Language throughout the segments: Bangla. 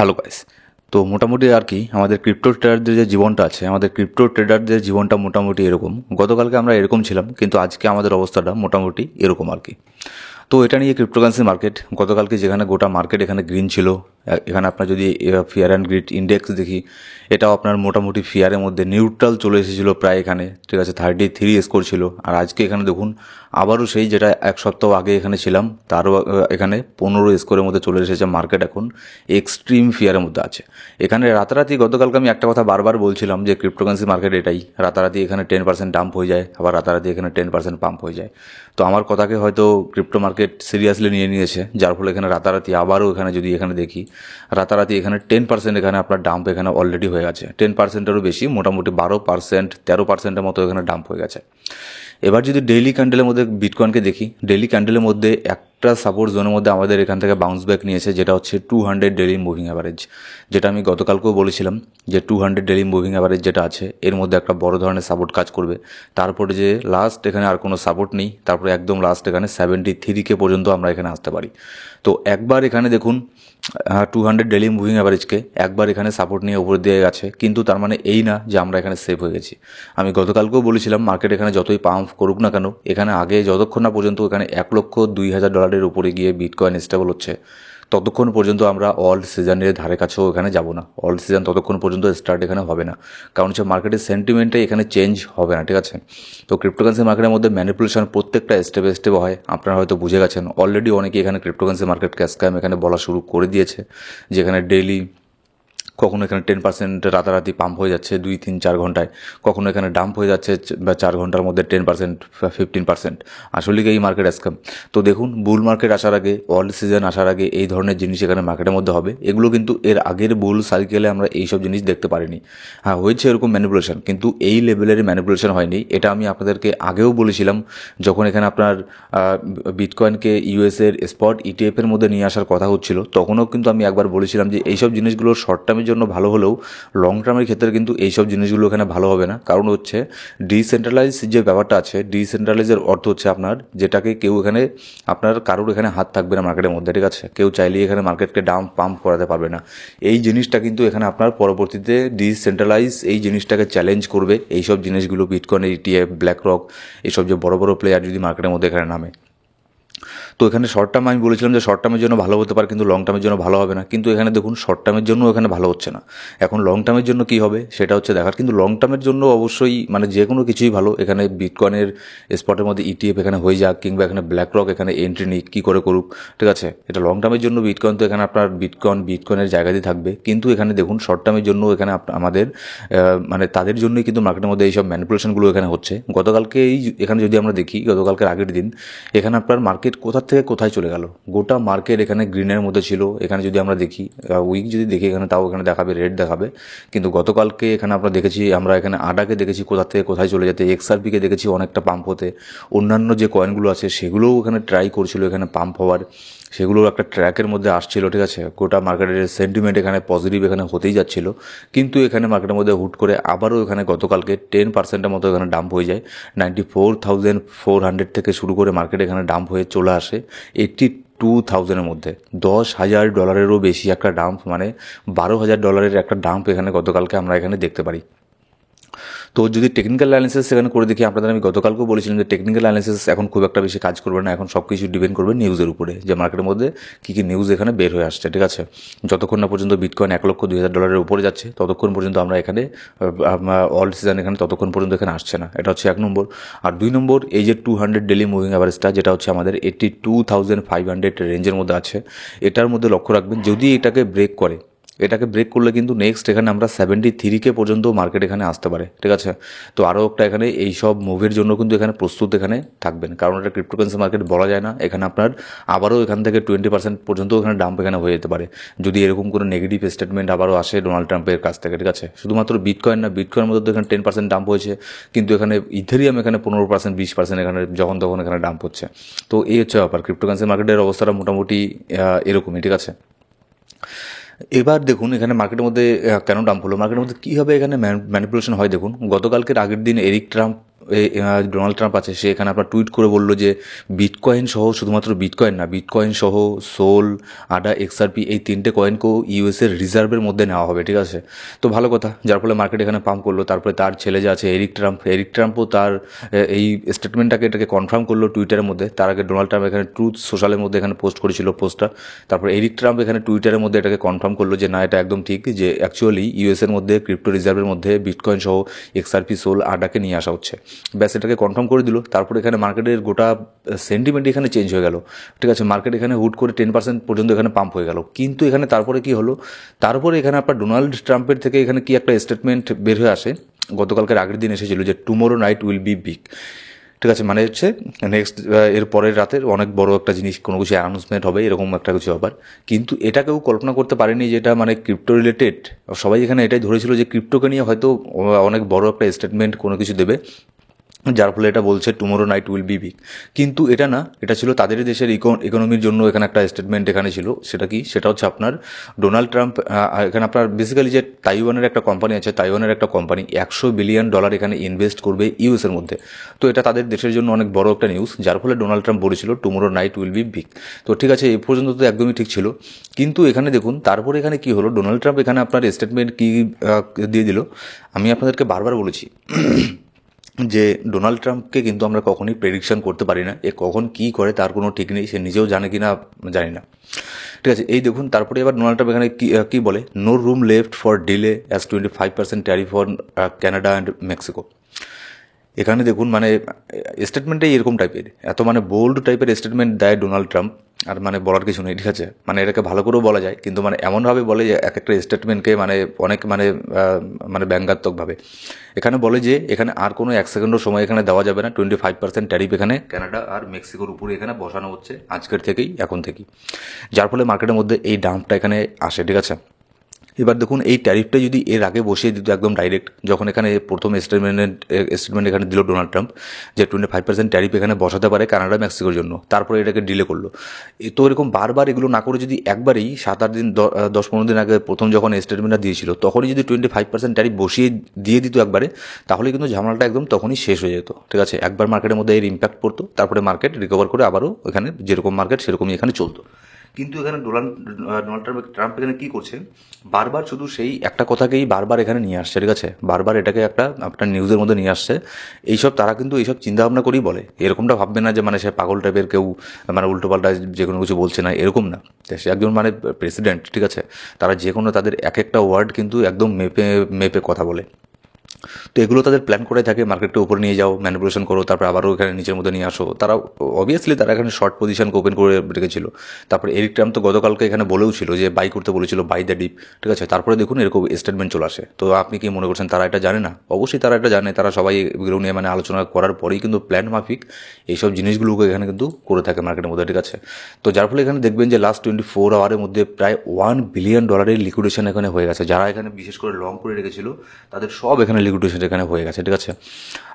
Hello guys. তো মোটামুটি আর কি আমাদের ক্রিপ্টো ট্রেডারদের যে জীবনটা আছে, আমাদের ক্রিপ্টো ট্রেডারদের জীবনটা মোটামুটি এরকম। গতকালকে আমরা এরকম ছিলাম, কিন্তু আজকে আমাদের অবস্থাটা মোটামুটি এরকম আর কি। তো এটা নিয়ে ক্রিপ্টোকারেন্সি মার্কেট গতকালকে যেখানে গোটা মার্কেট এখানে গ্রিন ছিল, এখানে আপনার যদি ফিয়ার অ্যান্ড গ্রিড ইন্ডেক্স দেখি, এটাও আপনার মোটামুটি ফিয়ারের মধ্যে নিউট্রাল চলে এসেছিলো প্রায় এখানে, ঠিক আছে, 33 স্কোর ছিল। আর আজকে এখানে দেখুন আবারও সেই যেটা এক সপ্তাহ আগে এখানে ছিলাম তারও এখানে 15 স্কোরের মধ্যে চলে এসেছে। মার্কেট এখন এক্সট্রিম ফিয়ারের মধ্যে আছে। এখানে রাতারাতি গতকালকে আমি একটা কথা বারবার বলছিলাম যে ক্রিপ্টোকারেন্সি মার্কেট এটাই, রাতারাতি এখানে 10% ডাম্প হয়ে যায়, আবার রাতারাতি এখানে 10% পাম্প হয়ে যায়। তো আমার কথাকে হয়তো ক্রিপ্টো মার্কেট সিরিয়াসলি নিয়ে নিয়েছে, যার ফলে এখানে রাতারাতি আবারও এখানে যদি এখানে দেখি রাতারাতি এখানে 10% এখানে আপনার ডাম্প এখানে অলরেডি হয়ে গেছে। 10%-এরও বেশি, মোটামুটি 12%, 13%-এর মতো এখানে ডাম্প হয়ে গেছে। এবার যদি ডেইলি ক্যান্ডেলের মধ্যে বিটকয়েনকে দেখি, ডেইলি ক্যান্ডেলের মধ্যে একটা সাপোর্ট জোনের মধ্যে আমাদের এখান থেকে বাউন্স ব্যাক নিয়েছে, যেটা হচ্ছে 200 ডেইলি মুভিং অ্যাভারেজ। যেটা আমি গতকালকেও বলেছিলাম যে 200 ডেইলি মুভিং অ্যাভারেজ যেটা আছে এর মধ্যে একটা বড় ধরনের সাপোর্ট কাজ করবে। তারপরে যে লাস্ট এখানে আর কোনো সাপোর্ট নেই, তারপরে একদম লাস্ট এখানে 73K পর্যন্ত আমরা এখানে আসতে পারি। তো একবার এখানে দেখুন 200 ডেইলি মুভিং অ্যাভারেজকে একবার এখানে সাপোর্ট নিয়ে উপর দিয়ে গেছে, কিন্তু তার মানে এই না যে আমরা এখানে সেফ হয়ে গেছি। আমি গতকালকেও বলেছিলাম মার্কেট এখানে যতই পাম্প করুক না কেন, এখানে আগে যতক্ষণ না পর্যন্ত এখানে $1,02,000 উপরে গিয়ে বিটকয়েন স্টেবল হচ্ছে, ততক্ষণ পর্যন্ত আমরা অল সিজনের ধারে কাছেও এখানে যাব না। অল সিজন ততক্ষণ পর্যন্ত স্টার্ট এখানে হবে না, কারণ হচ্ছে মার্কেটের সেন্টিমেন্টটাই এখানে চেঞ্জ হবে না, ঠিক আছে। তো ক্রিপ্টোকারেন্সি মার্কেটের মধ্যে ম্যানিপুলেশন প্রত্যেকটা স্টেপে স্টেপে হয়, আপনারা হয়তো বুঝে গেছেন অলরেডি। অনেকে এখানে ক্রিপ্টোকারেন্সি মার্কেট স্ক্যাম এখানে বলা শুরু করে দিয়েছে, যেখানে ডেইলি কখনো এখানে 10% রাতারাতি পাম্প হয়ে যাচ্ছে 2-3-4 ঘন্টায়, কখনো এখানে ডাম্প হয়ে যাচ্ছে 4 ঘন্টার মধ্যে 10% 15%। আসলে কি এই মার্কেট স্ক্যাম? তো দেখুন বুল মার্কেট আসার আগে, অল সিজন আসার আগে এই ধরনের জিনিস এখানে মার্কেটের মধ্যে হবে। এগুলো কিন্তু এর আগের বুল সাইকেলে আমরা এইসব জিনিস দেখতে পারিনি। হ্যাঁ, হয়েছে এরকম ম্যানিপুলেশন, কিন্তু এই লেভেলের ম্যানিপুলেশন হয়নি। এটা আমি আপনাদেরকে আগেও বলেছিলাম, যখন এখানে আপনার বিটকয়েনকে ইউএসের স্পট ইটিএফের মধ্যে নিয়ে আসার কথা হচ্ছিল, তখনও কিন্তু আমি একবার বলেছিলাম যে এইসব জিনিসগুলো শর্ট টার্মের জন্য ভালো হলেও লং টার্মের ক্ষেত্রে কিন্তু এইসব জিনিসগুলো এখানে ভালো হবে না। কারণ হচ্ছে ডিসেন্ট্রালাইজ যে ব্যাপারটা আছে, ডিসেন্ট্রালাইজের অর্থ হচ্ছে আপনার যেটাকে কেউ এখানে আপনার কারোর এখানে হাত থাকবে না মার্কেটের মধ্যে, ঠিক আছে। কেউ চাইলেই এখানে মার্কেটকে ডাম্প পাম্প করাতে পারবে না। এই জিনিসটা কিন্তু এখানে আপনার পরবর্তীতে ডিসেন্ট্রালাইজ এই জিনিসটাকে চ্যালেঞ্জ করবে। এইসব জিনিসগুলো বিটকয়েন, ইটিএফ, ব্ল্যাক রক, এইসব যে বড় বড় প্লেয়ার যদি মার্কেটের মধ্যে এখানে নামে, তো এখানে শর্ট টার্ম আমি বলেছিলাম যে শর্ট টার্মের জন্য ভালো হতে পারে, কিন্তু লং টার্মের জন্য ভালো হবে না। কিন্তু এখানে দেখুন শর্ট টার্মের জন্য এখানে ভালো হচ্ছে না। এখন লং টার্মের জন্য কী হবে সেটা হচ্ছে দেখার। কিন্তু লং টার্মের জন্য অবশ্যই মানে যে কোনো কিছুই ভালো। এখানে বিটকয়েনের স্পটের মধ্যে ইটিএফ এখানে হয়ে যাক, কিংবা এখানে ব্ল্যাক রক এখানে এন্ট্রি নিক, কী করে করুক, ঠিক আছে। এটা লং টার্মের জন্য বিটকয়েন, তো এখানে আপনার বিটকয়েনের জায়গাতেই থাকবে। কিন্তু এখানে দেখুন শর্ট টার্মের জন্য এখানে আমাদের মানে তাদের জন্যই কিন্তু মার্কেটের মধ্যে এইসব ম্যানিপুলেশনগুলো এখানে হচ্ছে। গতকালকে এখানে যদি আমরা দেখি, গতকালকের আগের দিন এখানে আপনার মার্কেট কোথা থেকে কোথায় চলে গেল। গোটা মার্কেট এখানে গ্রিনের মধ্যে ছিল। এখানে যদি আমরা দেখি উইক যদি দেখি, এখানে তাও এখানে দেখাবে রেড দেখাবে। কিন্তু গতকালকে এখানে আমরা দেখেছি, আমরা এখানে আডাকে দেখেছি কোথা থেকে কোথায় চলে যেতে, এক্সআরপিকে দেখেছি অনেকটা পাম্প হতে, অন্যান্য যে কয়েনগুলো আছে সেগুলোও এখানে ট্রাই করছিল এখানে পাম্প হওয়ার, সেগুলোর একটা ট্র্যাকের মধ্যে আসছিল, ঠিক আছে। গোটা মার্কেটের সেন্টিমেন্ট এখানে পজিটিভ এখানে হতেই যাচ্ছিল। কিন্তু এখানে মার্কেটের মধ্যে হুট করে আবারও এখানে গতকালকে 10%-এর মতো এখানে ডাম্প হয়ে যায়। 94,400 থেকে শুরু করে মার্কেট এখানে ডাম্প হয়ে চলে আসে 82,000-এর মধ্যে। $10,000-এরও বেশি একটা ডাম্প, মানে $12,000 একটা ডাম্প এখানে গতকালকে আমরা এখানে দেখতে পারি। তো যদি টেকনিক্যাল অ্যানালিসিস সেখানে করে দেখি, আপনাদের আমি গতকালকেও বলেছিলাম যে টেকনিক্যাল অ্যানালিসিস এখন খুব একটা বেশি কাজ করবে না। এখন সব কিছু ডিপেন্ড করবে নিউজের উপরে, যে মার্কেটের মধ্যে কী কী নিউজ এখানে বের হয়ে আসছে, ঠিক আছে। যতক্ষণ না পর্যন্ত বিটকয়েন $1,02,000-এর উপরে যাচ্ছে ততক্ষণ পর্যন্ত আমরা এখানে অল সিজন এখানে ততক্ষণ পর্যন্ত এখানে আসছে না। এটা হচ্ছে 1 নম্বর। আর 2 নম্বর, এই যে 200 ডেলি মুভিং অ্যাভারেজটা যেটা হচ্ছে আমাদের 82,500 রেঞ্জের মধ্যে আছে, এটার মধ্যে লক্ষ্য রাখবেন যদি এটাকে ব্রেক করে, এটাকে ব্রেক করলে কিন্তু নেক্সট এখানে আমরা 73K পর্যন্ত মার্কেট এখানে আসতে পারে, ঠিক আছে। তো আরও একটা এখানে এই সব মুভির জন্য কিন্তু এখানে প্রস্তুত এখানে থাকবেন, কারণ এটা ক্রিপ্টোকারেন্সি মার্কেট বলা যায় না। এখানে আপনার আবারও এখান থেকে 20% পর্যন্ত এখানে ডাম্প এখানে হয়ে যেতে পারে, যদি এরকম কোনো নেগেটিভ স্টেটমেন্ট আবারও আসে ডোনাল্ড ট্রাম্পের কাছ থেকে, ঠিক আছে। শুধুমাত্র বিটকয়েন না, বিটকয়েনের মধ্যে তো এখানে 10% ডাম্প হয়েছে, কিন্তু এখানে ইথেরিয়াম এখানে 15%, 20% এখানে যখন তখন এখানে ডাম্প হচ্ছে। তো এই হচ্ছে ব্যাপার, ক্রিপ্টোকারেন্সি মার্কেটের অবস্থাটা মোটামুটি এরকমই, ঠিক আছে। এবার দেখুন এখানে মার্কেটের মধ্যে কেন ডাম্প হলো, মার্কেটের মধ্যে কীভাবে এখানে ম্যানিপুলেশন হয় দেখুন। গতকালকের আগের দিন এরিক ট্রাম্প ডোনাল্ড ট্রাম্প আছে, সে এখানে আপনার টুইট করে বললো যে বিটকয়েন সহ, শুধুমাত্র বিটকয়েন না, বিটকয়েন সহ সোল, আডা, এক্সআরপি এই তিনটে কয়েনকেও ইউএসের রিজার্ভের মধ্যে নেওয়া হবে, ঠিক আছে। তো ভালো কথা, যার ফলে মার্কেট এখানে পাম্প করলো। তারপরে তার ছেলে যে আছে এরিক ট্রাম্পও তার এই স্টেটমেন্টটাকে এটাকে কনফার্ম করলো টুইটারের মধ্যে। তার আগে ডোনাল্ড ট্রাম্প এখানে ট্রুথ সোশ্যালের মধ্যে এখানে পোস্ট করেছিল পোস্টটা। তারপর এরিক ট্রাম্প এখানে টুইটারের মধ্যে এটাকে কনফার্ম করলো যে না, এটা একদম ঠিক, যে অ্যাকচুয়ালি ইউএসের মধ্যে ক্রিপ্টো রিজার্ভের মধ্যে বিটকয়েন সহ এক্সআরপি, সোল, আডাকে নিয়ে আসা হচ্ছে। ব্যাস এটাকে কনফার্ম করে দিল। তারপর এখানে মার্কেটের গোটা সেন্টিমেন্ট এখানে চেঞ্জ হয়ে গেল, ঠিক আছে। মার্কেট এখানে হুট করে 10% পর্যন্ত এখানে পাম্প হয়ে গেল। কিন্তু এখানে তারপরে কি হলো, তারপরে এখানে আপনার ডোনাল্ড ট্রাম্পের থেকে এখানে কি একটা স্টেটমেন্ট বের হয়ে আসে, গতকালকের আগের দিন এসেছিল যে tomorrow night will be big, ঠিক আছে। মানে হচ্ছে নেক্সট এর পরের রাতের অনেক বড় একটা জিনিস, কোনো কিছু অ্যানাউন্সমেন্ট হবে, এরকম একটা কিছু ব্যাপার। কিন্তু এটা কেউ কল্পনা করতে পারেনি যে এটা মানে ক্রিপ্টো রিলেটেড। সবাই এখানে এটাই ধরেছিল যে ক্রিপ্টোকে নিয়ে হয়তো অনেক বড় একটা স্টেটমেন্ট কোনো কিছু দেবে, যার ফলে এটা বলছে tomorrow night will be big. কিন্তু এটা না, এটা ছিল তাদের দেশের ইকোনমির জন্য এখানে একটা স্টেটমেন্ট এখানে ছিল। সেটা কি, সেটা হচ্ছে আপনার ডোনাল্ড ট্রাম্প এখানে আপনার বেসিক্যালি যে তাইওয়ানের একটা কোম্পানি আছে, তাইওয়ানের একটা কোম্পানি $100 বিলিয়ন এখানে ইনভেস্ট করবে ইউএসের মধ্যে। তো এটা তাদের দেশের জন্য অনেক বড় একটা নিউজ, যার ফলে ডোনাল্ড ট্রাম্প বলেছিল tomorrow night will be big. তো ঠিক আছে, এই পর্যন্ত তো একদমই ঠিক ছিল। কিন্তু এখানে দেখুন তারপরে এখানে কি হলো, ডোনাল্ড ট্রাম্প এখানে আপনার স্টেটমেন্ট কি দিয়ে দিল। আমি আপনাদেরকে বারবার বলেছি যে ডোনাল্ড ট্রাম্পকে কিন্তু আমরা কখনোই প্রেডিকশন করতে পারি না, এ কখন কী করে তার কোনো ঠিক নেই, সে নিজেও জানে কি না জানি না, ঠিক আছে। এই দেখুন তারপরে এবার ডোনাল্ড ট্রাম্প এখানে কী বলে, no room left for delay as 25% tariff on Canada and Mexico. এখানে দেখুন মানে স্টেটমেন্টটাই এরকম টাইপের, এত মানে বোল্ড টাইপের স্টেটমেন্ট দেয় ডোনাল্ড ট্রাম্প, আর মানে বলার কিছু নেই, ঠিক আছে। মানে এটাকে ভালো করেও বলা যায়, কিন্তু মানে এমনভাবে বলে যে এক একটা স্টেটমেন্টকে মানে অনেক মানে ব্যঙ্গাত্মকভাবে এখানে বলে যে এখানে আর কোনো 1 সেকেন্ডও সময় এখানে দেওয়া যাবে না। 25% ট্যারিফ এখানে কানাডা আর মেক্সিকোর উপরে এখানে বসানো হচ্ছে আজকের থেকেই, এখন থেকেই, যার ফলে মার্কেটের মধ্যে এই ডাম্পটা এখানে আসে, ঠিক আছে। এবার দেখুন এই ট্যারিফটা যদি এর আগে বসিয়ে দিত একদম ডাইরেক্ট, যখন এখানে প্রথম স্টেটমেন্ট এখানে দিল ডোনাল্ড ট্রাম্প যে 25% ট্যারিফ এখানে বসাতে পারে কানাডা মেক্সিকোর জন্য, তারপরে এটাকে ডিলে করলো। তো এরকম বারবার এগুলো না করে যদি একবারেই 7-8 দিন 10-15 দিন আগে প্রথম যখন স্টেটমেন্টটা দিয়েছিল তখনই যদি 25% ট্যারিফ বসিয়ে দিয়ে দিত একবারে, তাহলে কিন্তু ঝামেলাটা একদম তখনই শেষ হয়ে যেত, ঠিক আছে। একবার মার্কেটের মধ্যে এর ইম্প্যাক্ট পড়তো, তারপরে মার্কেট রিকভার করে আবারও এখানে যেরকম মার্কেট সেরকমই এখানে চলতো। কিন্তু এখানে ডোনাল্ড ট্রাম্প এখানে কী করছে, বারবার শুধু সেই একটা কথাকেই বারবার এখানে নিয়ে আসছে, ঠিক আছে। বারবার এটাকে একটা আপনার নিউজের মধ্যে নিয়ে আসছে। এইসব তারা কিন্তু এইসব চিন্তাভাবনা করেই বলে, এরকমটা ভাববে না যে মানে সে পাগল টাইপের কেউ, মানে উল্টোপাল্টা যে কোনো কিছু বলছে না, এরকম না। সে একজন মানে প্রেসিডেন্ট, ঠিক আছে। তারা যে কোনো তাদের এক একটা ওয়ার্ড কিন্তু একদম মেপে মেপে কথা বলে। তো এগুলো তাদের প্ল্যান করে থাকে, মার্কেটকে উপরে নিয়ে যাও, ম্যানিপুলেশন করো, তারপর আবারও এখানে নিচের মধ্যে নিয়ে আসো। তারা অবভিয়াসলি তারা এখানে শর্ট পজিশনকে ওপেন করে রেখেছিল। তারপরে এরিক ট্রাম্প তো গতকালকে এখানে বলেও ছিল যে বাই করতে বলেছিল, বাই দ্য ডিপ, ঠিক আছে। তারপরে দেখুন এরকম স্টেটমেন্ট চলে আসে। তো আপনি কি মনে করছেন তারা এটা জানে না? অবশ্যই তারা এটা জানে, তারা সবাই এগুলো নিয়ে মানে আলোচনা করার পরেই কিন্তু প্ল্যান মাফিক এইসব জিনিসগুলোকে এখানে কিন্তু করে থাকে মার্কেটের মধ্যে, ঠিক আছে। তো যার ফলে এখানে দেখবেন যে লাস্ট 24 আওয়ারের মধ্যে প্রায় $1 বিলিয়ন লিকুইডেশন এখানে হয়ে গেছে। যারা এখানে বিশেষ করে লং করে রেখেছিল তাদের সব এখানে লিকুইডেশন এখানে হয়ে গেছে, ঠিক আছে।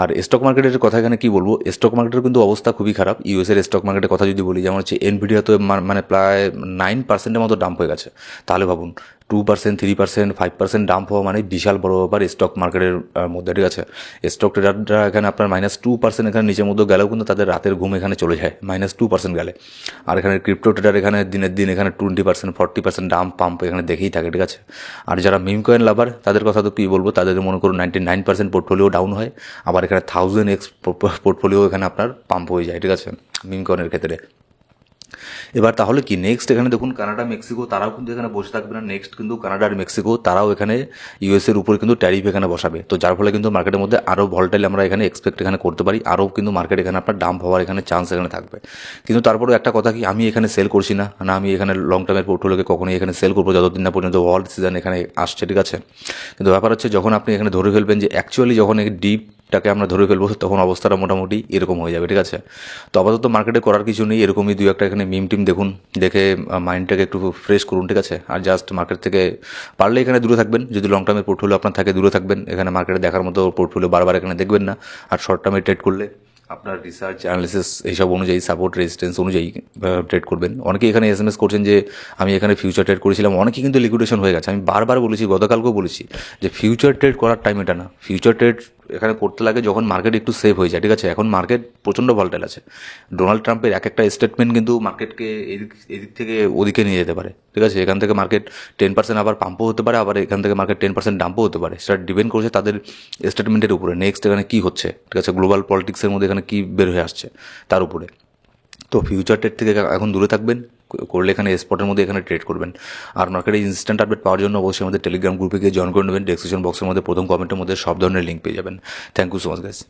আর স্টক মার্কেটের কথা এখানে কি বলবো, স্টক মার্কেটের কিন্তু অবস্থা খুবই খারাপ। ইউএসের স্টক মার্কেটের কথা যদি বলি, যেমন হচ্ছে এনভিডিয়া তো মানে প্রায় 9%-এর মতো ডাম্প হয়ে গেছে। তাহলে ভাবুন 2%, 3%, 5% ডাম্প হওয়া মানে বিশাল বড় ব্যাপার স্টক মার্কেটের মধ্যে, ঠিক আছে। স্টক ট্রেডাররা এখানে আপনার -2% এখানে নিচের মধ্যে গেলেও কিন্তু তাদের রাতের ঘুম এখানে চলে যায়, -2% গেলে। আর এখানে ক্রিপ্টো ট্রেডার এখানে দিনের দিন এখানে 20%, 40% ডাম্প পাম্প এখানে দেখেই থাকে, ঠিক আছে। আর যারা মিম কয়েন লাভার তাদের কথা তো কী বলবো, তাদের মনে করুন 99% পোর্টফোলিও ডাউন হয়, আবার এখানে 1000x পোর্টফোলিও এখানে আপনার পাম্প হয়ে যায়, ঠিক আছে, মিম কয়েনের ক্ষেত্রে। এবার তাহলে কি নেক্সট এখানে দেখুন কানাডা মেক্সিকো তারাও কিন্তু এখানে বসে থাকবে না। নেক্সট কিন্তু কানাডা আর মেক্সিকো তারাও এখানে ইউএসের উপরে কিন্তু ট্যারিফ এখানে বসাবে। তো যার ফলে কিন্তু মার্কেটের মধ্যে আরও ভলটাইল আমরা এখানে এক্সপেক্ট এখানে করতে পারি, আরও কিন্তু মার্কেট এখানে আপনার ডাম্প হওয়ার এখানে চান্স এখানে থাকবে। কিন্তু তারপরেও একটা কথা কি, আমি এখানে সেল করছি না, আমি এখানে লং টার্মের পোর্টফোলিওকে কখনোই এখানে সেল করবো যতদিন না পর্যন্ত ওয়ার্ল্ড সিজন এখানে আসছে, ঠিক আছে। কিন্তু ব্যাপার হচ্ছে যখন আপনি এখানে ধরে ফেলবেন যে অ্যাকচুয়ালি যখন এই ডিপটাকে আমরা ধরে ফেলবো তখন অবস্থাটা মোটামুটি এরকম হয়ে যাবে, ঠিক আছে। তো আপাতত মার্কেটে করার কিছু নেই, এরকমই দুই একটা এখানে মিম টিম দেখুন, দেখে মাইন্ডটাকে একটু ফ্রেশ করুন, ঠিক আছে। আর জাস্ট মার্কেট থেকে পারলে এখানে দূরে থাকবেন, যদি লং টার্মের পোর্টফোলিও আপনার থাকে দূরে থাকবেন, এখানে মার্কেটে দেখার মতো পোর্টফোলিও বারবার এখানে দেখবেন না। আর শর্ট টার্মে ট্রেড করলে আপনার রিসার্চ অ্যানালিসিস এইসব অনুযায়ী, সাপোর্ট রেজিস্ট্যান্স অনুযায়ী ট্রেড করবেন। অনেকে এখানে এসএমএস করছেন যে আমি এখানে ফিউচার ট্রেড করেছিলাম, অনেকে কিন্তু লিকুইডেশন হয়ে গেছে। আমি বারবার বলেছি, গতকালকেও বলেছি যে ফিউচার ট্রেড করার টাইম এটা না। ফিউচার ট্রেড এখানে করতে লাগে যখন মার্কেট একটু সেফ হয়ে যায়, ঠিক আছে। এখন মার্কেট প্রচণ্ড ভলটাইল আছে। ডোনাল্ড ট্রাম্পের এক একটা স্টেটমেন্ট কিন্তু মার্কেটকে এদিক থেকে ওদিকে নিয়ে যেতে পারে, ঠিক আছে। এখান থেকে মার্কেট 10% আবার পাম্পও হতে পারে, আবার এখান থেকে মার্কেট 10% ডাম্পও হতে পারে। সেটা ডিপেন্ড করছে তাদের স্টেটমেন্টের উপরে, নেক্সট এখানে কী হচ্ছে, ঠিক আছে, গ্লোবাল পলিটিক্সের মধ্যে এখানে কী বের হয়ে আসছে তার উপরে। তো ফিউচার ট্রেড থেকে এখন দূরে থাকবেন, করলে এখানে স্পটের মধ্যে এখানে ট্রেড করবেন। আর মার্কেটে ইনস্ট্যান্ট আপডেট পাওয়ার জন্য অবশ্যই আমাদের টেলিগ্রাম গ্রুপে গিয়ে জয়েন করে নেবেন। ডেসক্রিপশন বক্সের মধ্যে প্রথম কমেন্টের মধ্যে সব ধরনের লিঙ্ক পেয়ে যাবেন। Thank you so much guys.